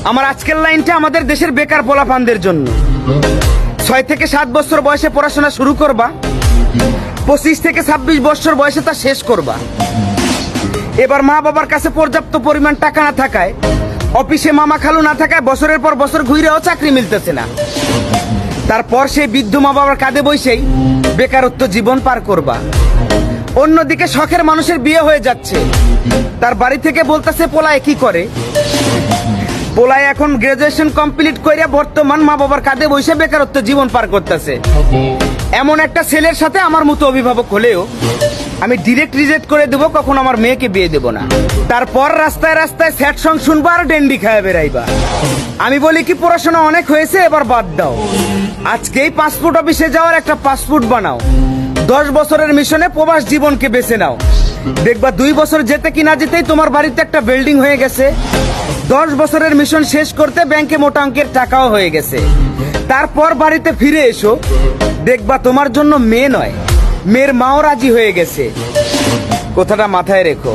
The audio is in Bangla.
আমার আজকের লাইনটা আমাদের দেশের বেকার পোলাপানদের জন্য। 6 থেকে 7 বছর বয়সে পড়াশোনা শুরু করবা, 25 থেকে 26 বছর বয়সে তা শেষ করবা। এবার মা বাবার কাছে পর্যাপ্ত পরিমাণ টাকা না থাকায়, অফিসে মামা খালু না থাকায় বছরের পর বছর ঘুরেও চাকরি মিলতেছে না। তারপর সেই বৃদ্ধ মা বাবার কাঁধে বসেই বেকারত্ব জীবন পার করবা। অন্যদিকে শখের মানুষের বিয়ে হয়ে যাচ্ছে, তার বাড়ি থেকে বলতেছে পোলায় কি করে। পোলায় এখন গ্রাজুয়েশন কমপ্লিট করে বর্তমান মা বাবার কাঁধে বসে বেকারত্ব জীবন পার করতেছে। এমন একটা ছেলের সাথে আমার মতো অভিভাবক হলেও আমি ডিরেক্ট রিজেক্ট করে দেবো, কখন আমার মেয়েকে বিয়ে দেবো না। তারপর রাস্তায় রাস্তায় স্যাড সং শুনবা আর ডেন্ডি খায় বেড়াইবা। আমি বলি কি, পড়াশোনা অনেক হয়েছে, এবার বাদ দাও। আজকেই পাসপোর্ট অফিসে যাওয়ার একটা পাসপোর্ট বানাও। 10 বছরের মিশনে প্রবাস জীবনকে বেছে নাও। দেখবা 2 বছর যেতে কি না যেতেই তোমার বাড়িতে একটা বিল্ডিং হয়ে গেছে। 10 বছরের মিশন শেষ করতে ব্যাংকে মোটা অঙ্কের টাকাও হয়ে গেছে। তারপর বাড়িতে ফিরে এসো, দেখবা তোমার জন্য মেয়ে নয়, মেয়ের মাও রাজি হয়ে গেছে। কথাটা মাথায় রেখো।